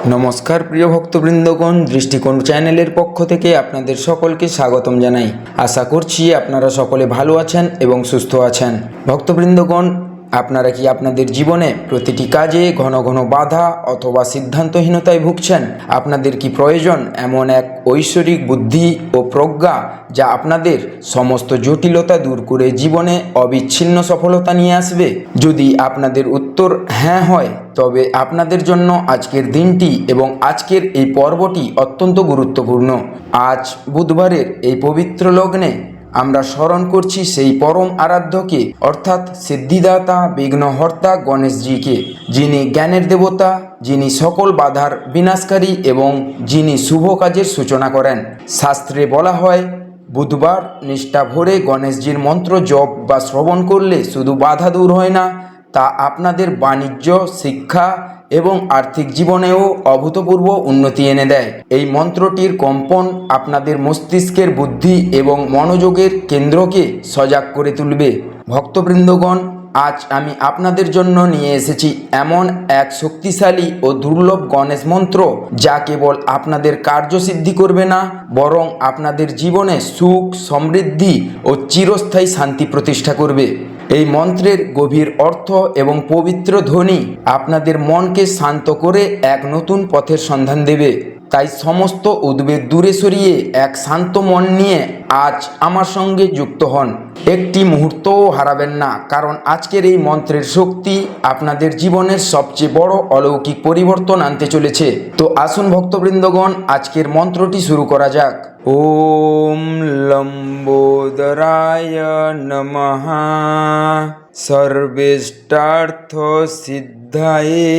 नमस्कार प्रिय भक्तबृंदगण दृष्टिकोण चैनल पक्ष থেকে আপনাদের সকলকে স্বাগতম জানাই। আশা করছি আপনারা সকলে ভালো আছেন এবং সুস্থ আছেন। ভক্তবৃন্দগণ, আপনারা কি আপনাদের জীবনে প্রতিটি কাজে ঘন ঘন বাধা অথবা সিদ্ধান্তহীনতায় ভুগছেন? আপনাদের কি প্রয়োজন এমন এক ঐশ্বরিক বুদ্ধি ও প্রজ্ঞা যা আপনাদের সমস্ত জটিলতা দূর করে জীবনে অবিচ্ছিন্ন সফলতা নিয়ে আসবে? যদি আপনাদের উত্তর হ্যাঁ হয়, তবে আপনাদের জন্য আজকের দিনটি এবং আজকের এই পর্বটি অত্যন্ত গুরুত্বপূর্ণ। আজ বুধবারের এই পবিত্র লগ্নে আমরা স্মরণ করছি সেই পরম আরাধ্যকে, অর্থাৎ সিদ্ধিদাতা বিঘ্নহর্তা গণেশজিকে, যিনি জ্ঞানের দেবতা, যিনি সকল বাধার বিনাশকারী এবং যিনি শুভ কাজের সূচনা করেন। শাস্ত্রে বলা হয়, বুধবার নিষ্ঠা ভরে গণেশজির মন্ত্র জপ বা শ্রবণ করলে শুধু বাধা দূর হয় না, তা আপনাদের বাণিজ্য, শিক্ষা এবং আর্থিক জীবনেও অভূতপূর্ব উন্নতি এনে দেয়। এই মন্ত্রটির কম্পন আপনাদের মস্তিষ্কের বুদ্ধি এবং মনোযোগের কেন্দ্রকে সজাগ করে তুলবে। ভক্তবৃন্দগণ, আজ আমি আপনাদের জন্য নিয়ে এসেছি এমন এক শক্তিশালী ও দুর্লভ গণেশ মন্ত্র, যা কেবল আপনাদের কার্যসিদ্ধি করবে না, বরং আপনাদের জীবনে সুখ, সমৃদ্ধি ও চিরস্থায়ী শান্তি প্রতিষ্ঠা করবে। এই মন্ত্রের গভীর অর্থ এবং পবিত্র ধ্বনি আপনাদের মনকে শান্ত করে এক নতুন পথের সন্ধান দেবে। তাই সমস্ত উদ্বেগ দূরে সরিয়ে এক শান্ত মন নিয়ে আজ আমার সঙ্গে যুক্ত হন। একটি মুহূর্তও হারাবেন না, কারণ আজকের এই মন্ত্রের শক্তি আপনাদের জীবনের সবচেয়ে বড় অলৌকিক পরিবর্তন আনতে চলেছে। তো আসুন ভক্তবৃন্দগণ, আজকের মন্ত্রটি শুরু করা যাক। ওম লম্বোদরায় নমঃ। সর্বেষ্টার্থ সিদ্ধায়ে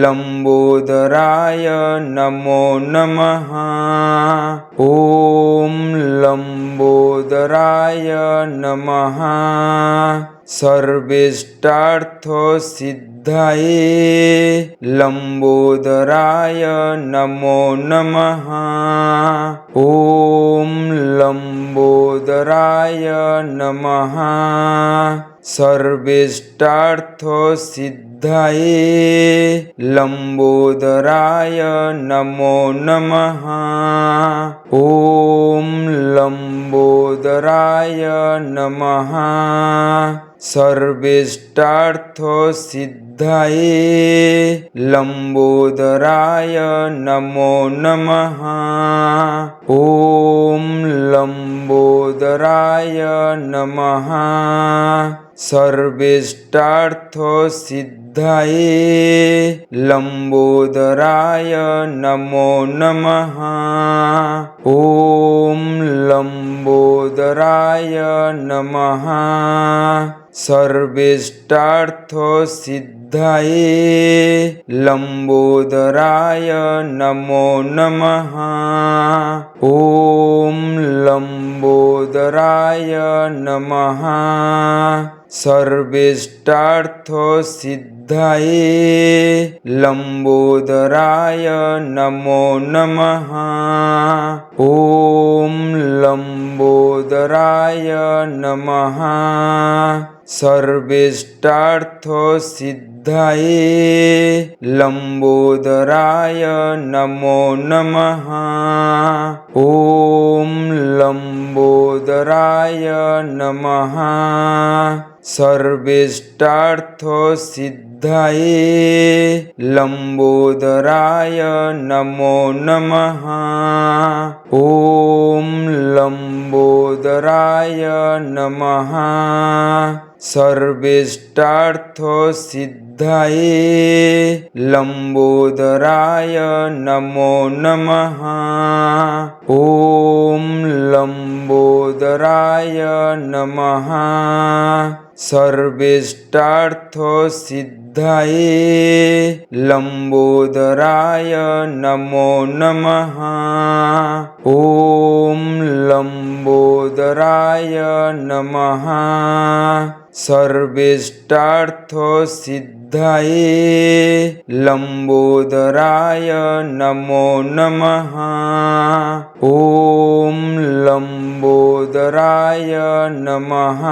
লম্বোদরায় নমো নমঃ। ওম লম্বোদরায় নমঃ। সর্বেষ্টার্থ সিদ্ধায়ে লম্বোদরায় নমো নমঃ। ওম লম্বোদরায় নমঃ। সর্বেষ্টার্থ সিদ্ধায়ে লম্বোদরায় নমো নমঃ। ওম লম্বোদরায় নমঃ। সর্বেষ্টার্থ সিদ্ধায়ে লম্বোদরায় নমো নমঃ। ওম লম্বোদরায় নমঃ। সর্বেষ্টার্থ সিদ্ধায়ে লম্বোদরায় নমো নমঃ। ওম লম্বোদরায় নমঃ। সর্বেষ্টার্থ সিদ্ধায়ে লম্বোদরায় নমো নমঃ। ওম লম্বোদরায় নমঃ। সর্বেষ্টার্থ সিদ্ধায়ে লম্বোদরায় নমো নমঃ। ওম লম্বোদরায় নমঃ। সর্বেষ্টার্থ সিদ্ধায়ে লম্বোদরায় নমো নমঃ। ওম লম্বোদরায় নমঃ। সর্বেষ্টার্থ সিদ্ধায়ে লম্বোদরায় নমো নমঃ। ওম লম্বোদরায় নমঃ। সর্বেষ্টার্থ সিদ্ধায়ে লম্বোদরায় নমো নমঃ। ওম লম্বোদরায় নমঃ। সর্বেষ্টার্থ সিদ্ধায়ে লম্বোদরায় নমো নমঃ। ওম লম্বোদরায় নমঃ। সর্বেষ্টার্থ সিদ্ধায়ে লম্বোদরায় নমো নমঃ। ওম লম্বোদরায় নমঃ।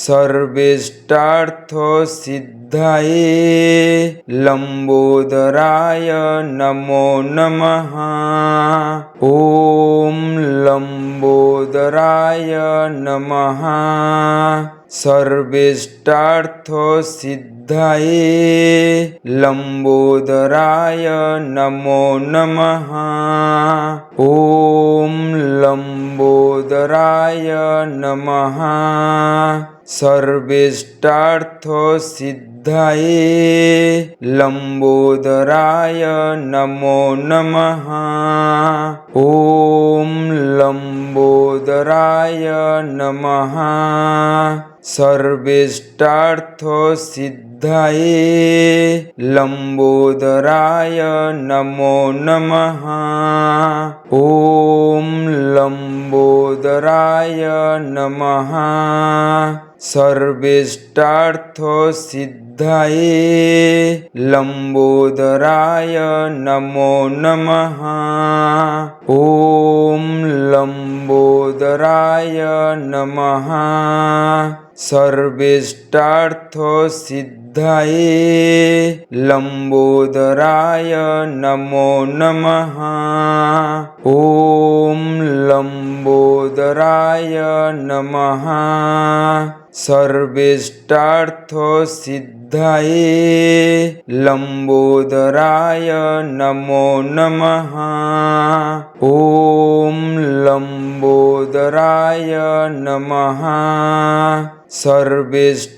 সর্বেষ্টার্থ সিদ্ধায়ে सिद्धाये लंबोदराय नमो नमः। ॐ लंबोदराय नमः। सर्वेष्टार्थसिद्धाये लंबोदराय नमो नमः। ॐ लंबोदराय नमः। सर्वेष्टार्थसिद्धाये लंबोदराय नमो नमः। ॐ लंबोदराय नमः। सर्वेष्टार्थसिद्धाये लंबोदराय नमो नमः। ॐ लंबोदराय नमः। सर्वेष्टार्थसिद्धाये लंबोदराय नमो नमः। ॐ लंबोदराय नमः। सर्वेष्टार्थसिद्धाये लंबोदराय नमो नमः। ॐ लंबोदराय नमः। सर्वेष्टार्थसिद्धाये लंबोदराय नमो नमः। ॐ लंबोदराय नमः। सर्वेष्टार्थसिद्धाये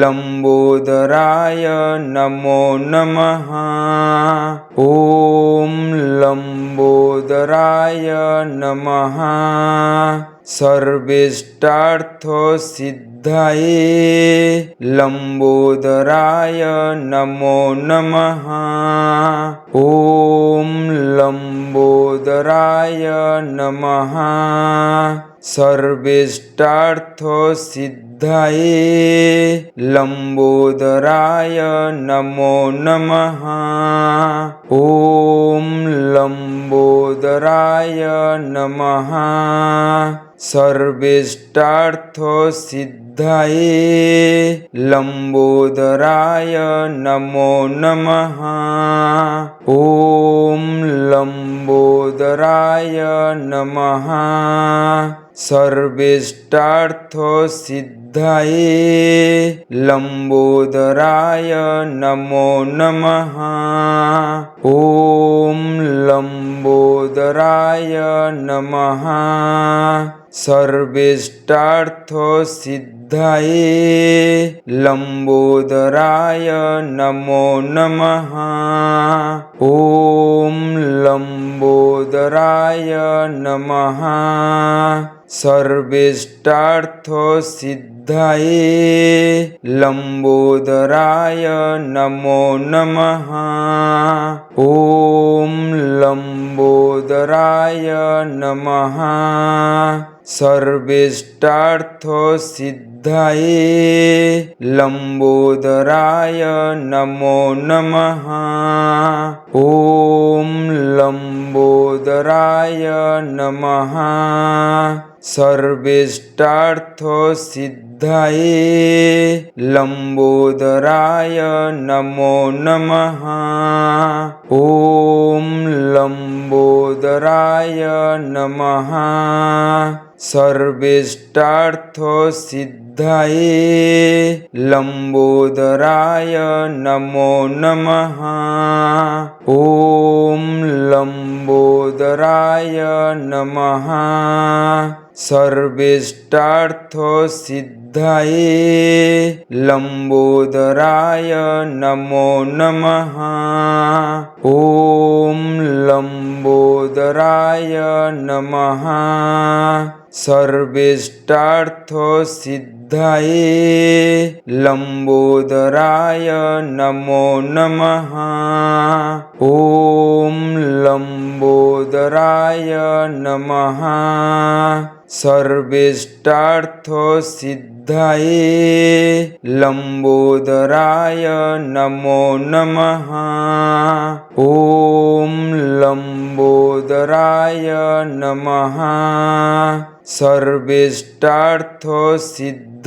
लंबोदराय नमो नमः। ॐ लंबोदराय नमः। सर्वेष्टार्थसिद्धाये लंबोदराय नमो नमः। ॐ लंबोदराय नमः। सर्वेष्टार्थसिद्धाये लंबोदराय नमो नमः। ॐ लंबोदराय नमः। सर्वेष्टार्थसिद्धाये लंबोदराय नमो नमः। ॐ लंबोदराय नमः। सर्वेष्टार्थसिद्धाये लंबोदराय नमो नमः। ॐ लंबोदराय नमः। सर्वेष्टार्थसिद्धाये लंबोदराय नमो नमः। ॐ लंबोदराय नमः। सर्वेष्टार्थसिद्धाये लंबोदराय नमो नमः। ॐ लंबोदराय नमः। सर्वेष्टार्थसिद्धाये लंबोदराय नमो नमः। ॐ लंबोदराय नमः। सर्वेष्टार्थसिद्धाये लंबोदराय नमो नमः। ॐ लंबोदराय नमः। सर्वेष्टार्थसिद्धाये लंबोदराय नमो नमः। ॐ लंबोदराय नमः। सर्वेष्टार्थसिद्धाये लंबोदराय नमो नमः। ॐ लंबोदराय नमः। सर्वेष्टार्थसिद्धाये लंबोदराय नमो नमः। ॐ लंबोदराय नमः। सर्वेष्टार्थसिद्धाये लंबोदराय नमो नमः। ॐ लंबोदराय नमः। सर्वेष्टार्थसिद्धाये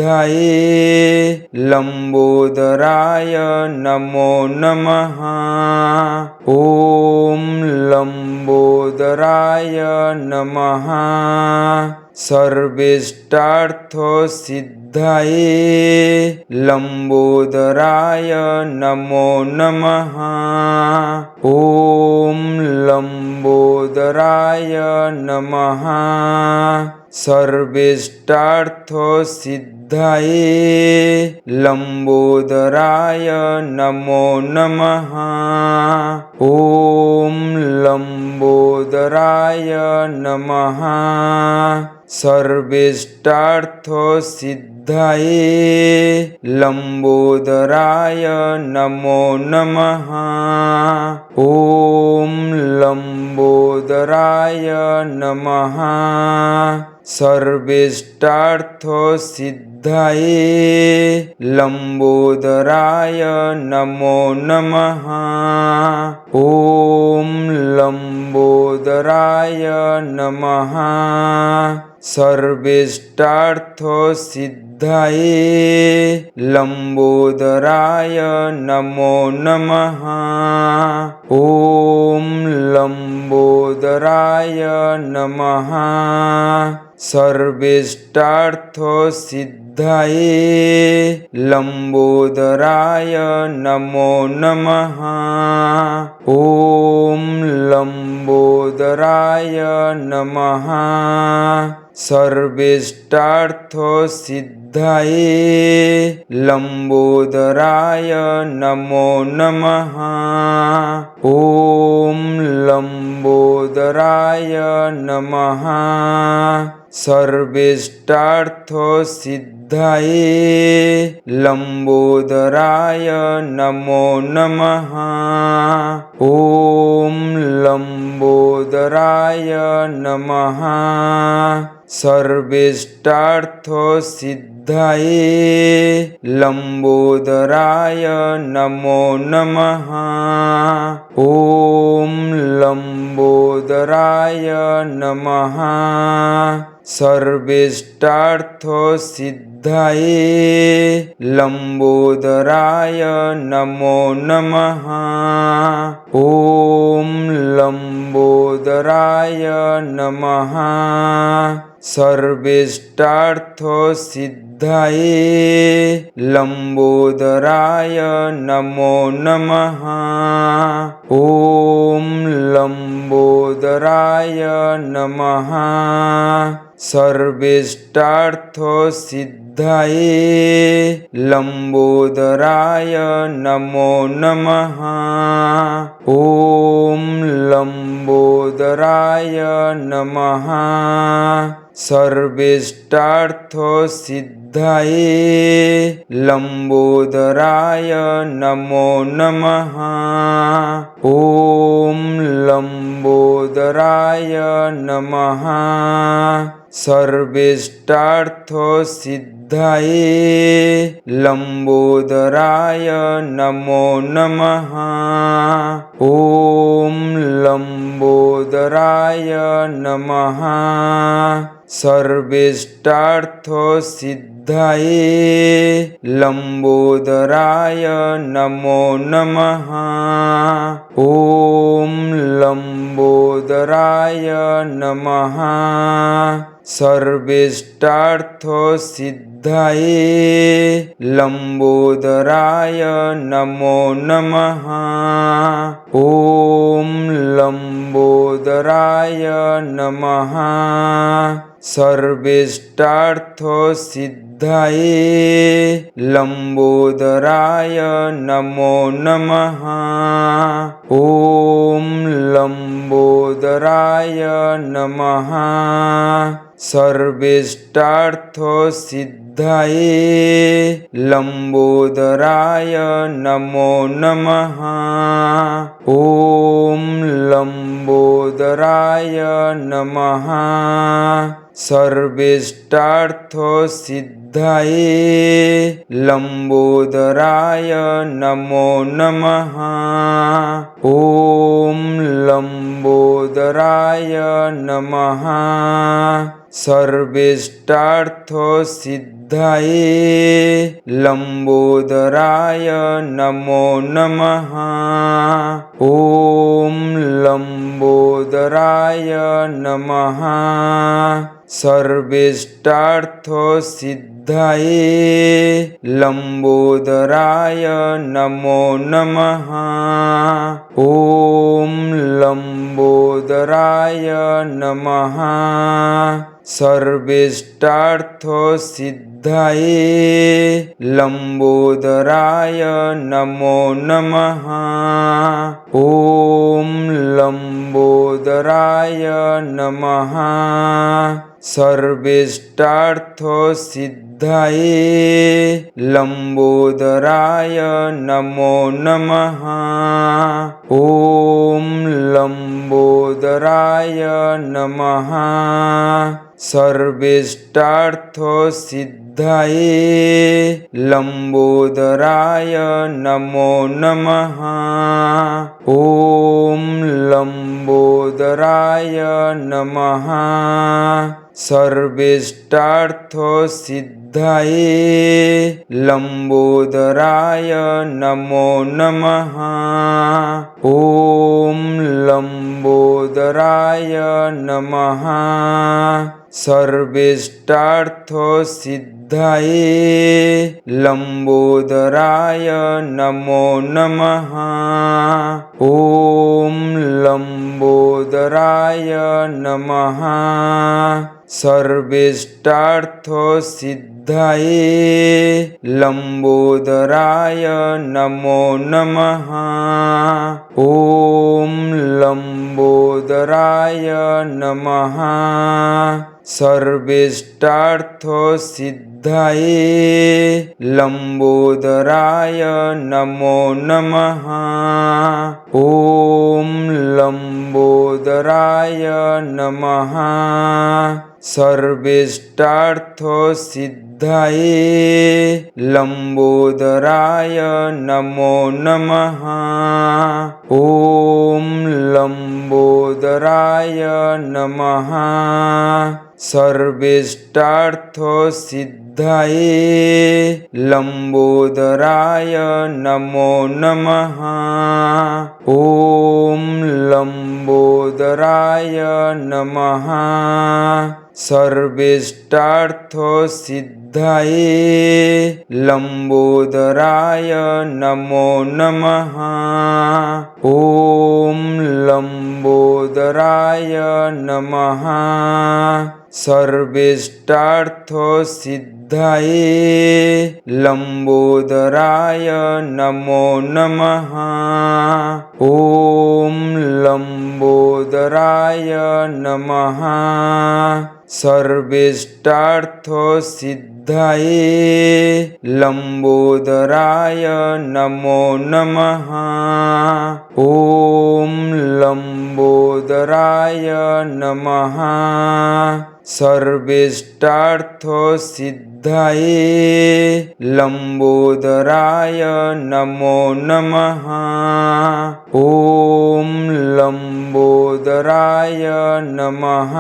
लंबोदराय नमो नमः। ओम लंबोदराय नमः। सर्वेष्टार्थसिद्धाये लंबोदराय नमो नमः। ओम लंबोदराय नमः। सर्वेष्टार्थसिद्धाये लंबोदराय नमो नमः। ओम लंबोदराय नमः। सर्वेष्टार्थसिद्धाये लंबोदराय नमो नमः। ओम लंबोदराय नमः। सर्वेष्टार्थसिद्धाये लंबोदराय नमो नमः। ओम लंबोदराय नमः। सर्वेष्टार्थसिद्धाये लंबोदराय नमो नमः। ओम लंबोदराय नमः। सर्वेष्टार्थसिद्धाये लंबोदराय नमो नमः। ओम लंबोदराय नमः। सर्वेष्टार्थसिद्धाये लंबोदराय नमो नमः। ओम लंबोदराय नमः। सर्वेष्टार्थसिद्धाये लंबोदराय नमो नमः। ओम लंबोदराय नमः। सर्वेष्टार्थसिद्धाये लंबोदराय नमो नमः। ओम लंबोदराय नमः। सर्वेष्टार्थसिद्धाये लंबोदराय नमो नमः। ओम लंबोदराय नमः। सर्वेष्टार्थसिद्धाये लंबोदराय नमो नमः। ओम लंबोदराय नमः। सर्वेष्टार्थसिद्धाये लंबोदराय नमो नमः। ओम लंबोदराय नमः। सर्वेष्टार्थसिद्धाये लंबोदराय नमो नमः। ओम लंबोदराय नमः। सर्वेष्टार्थसिद्धाये लंबोदराय नमो नमः। ओम लंबोदराय नमः। सर्वेष्टार्थसिद्धाये लंबोदराय नमो नमः। ओम लंबोदराय नमः। सर्वेष्टार्थसिद्धाये लंबोदराय नमो नमः। ओम लंबोदराय नमः। सर्वेष्टार्थसिद्धाये लंबोदराय नमो नमः। ओम लंबोदराय नमः। सर्वेष्टार्थसिद्धाये लंबोदराय नमो नमः। ओम लंबोदराय नमः। सर्वेष्टार्थसिद्धाये लंबोदराय नमो नमः। ओम लंबोदराय नमः। सर्वेष्टार्थसिद्धाये लंबोदराय नमो नमः। ॐ लंबोदराय नमः। सर्वेष्टार्थसिद्धाये लंबोदराय नमो नमः। ॐ लंबोदराय नमः। सर्वेष्टार्थसिद्धाये लंबोदराय नमो नमः। ॐ लंबोदराय नमः। सर्वेष्टार्थसिद्धाये लंबोदराय नमो नमः। ॐ लंबोदराय नमः। सर्वेष्टार्थसिद्धाये लंबोदराय नमो नमः। ॐ लंबोदराय नमः। सर्वेष्टार्थसिद्धाये लंबोदराय नमो नमः। ॐ लंबोदराय नमः। सर्वेष्टार्थसिद्धाये लंबोदराय नमो नमः। ॐ लंबोदराय नमः। सर्वेष्टार्थसिद्धाये लंबोदराय नमो नमः। ॐ लंबोदराय नमः। सर्वेष्टार्थसिद्धाये लंबोदराय नमो नमः। ॐ लंबोदराय नमः। सर्वेष्टार्थसिद्धाये लंबोदराय नमो नमः। ॐ लंबोदराय नमः। सर्वेष्टार्थसिद्धाये लंबोदराय नमो नमः। ॐ लंबोदराय नमः। सर्वेष्टार्थसिद्धाये लंबोदराय नमो नमः। ॐ लंबोदराय नमः। सर्वेष्टार्थसिद्धाये लंबोदराय नमो नमः। ॐ लंबोदराय नमः। सर्वेष्टार्थसिद्धाये लंबोदराय नमो नमः। ॐ लंबोदराय नमः। सर्वेष्टार्थसिद्धाये लंबोदराय नमो नमः। ॐ लंबोदराय नमः।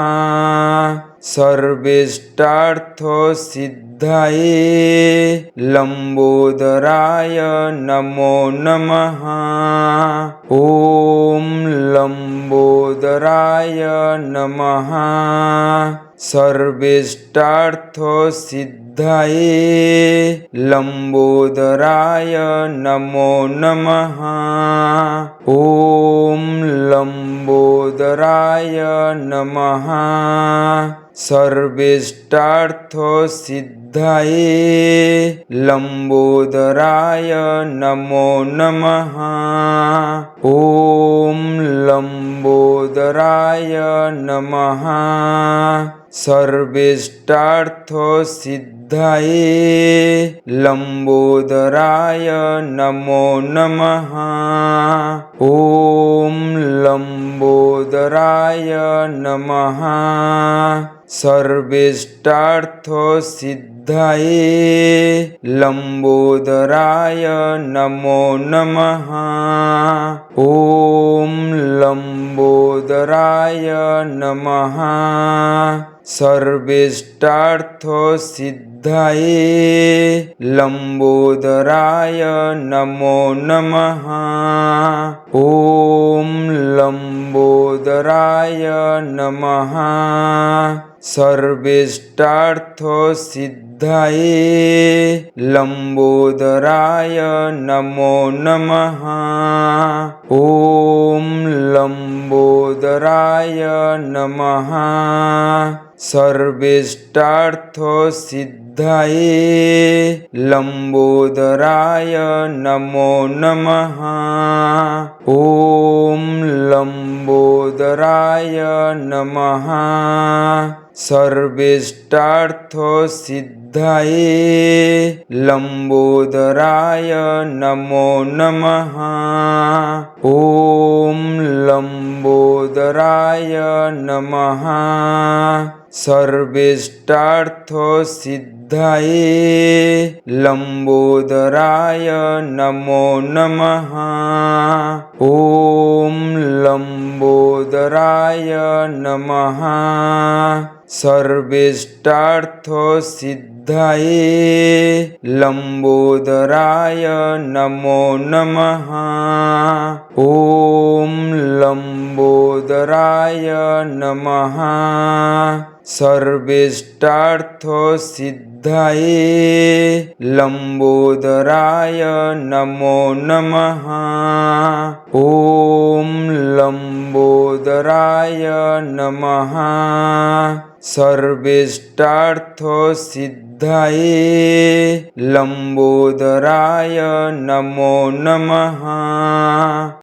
सर्वेष्टार्थसिद्धाये लंबोदराय नमो नमः। ॐ लंबोदराय नमः। सर्वेष्टार्थसिद्धाये लंबोदराय नमो नमः। ॐ लंबोदराय नमः। सर्वेष्टार्थसिद्धाये लंबोदराय नमो नमः। ॐ लंबोदराय नमः। सर्वेष्टार्थसिद्धाये लंबोदराय नमो नमः। ॐ लंबोदराय नमः। सर्वेष्टार्थसिद्धाये लंबोदराय नमो नमः। ॐ लंबोदराय नमः। सर्वेष्टार्थसिद्धाये लंबोदराय नमो नमः। ॐ लंबोदराय नमः। सर्वेष्टार्थसिद्धाये लंबोदराय नमो नमः। ॐ लंबोदराय नमः। सर्वेष्टार्थसिद्धाये लंबोदराय नमो नमः। ॐ लंबोदराय नमः। सर्वेष्टार्थसिद्धाये लंबोदराय नमो नमः। ॐ लंबोदराय नमः। सर्वेष्टार्थसिद्धाये लंबोदराय नमो नमः। ॐ लंबोदराय नमः। सर्वेष्टार्थसिद्धाये लंबोदराय नमो नमः। ॐ लंबोदराय नमः। सर्वेष्टार्थसिद्धाये लंबोदराय नमो नमः। ॐ लंबोदराय नमः। सर्वेष्टार्थसिद्धाये लंबोदराय नमो नमः।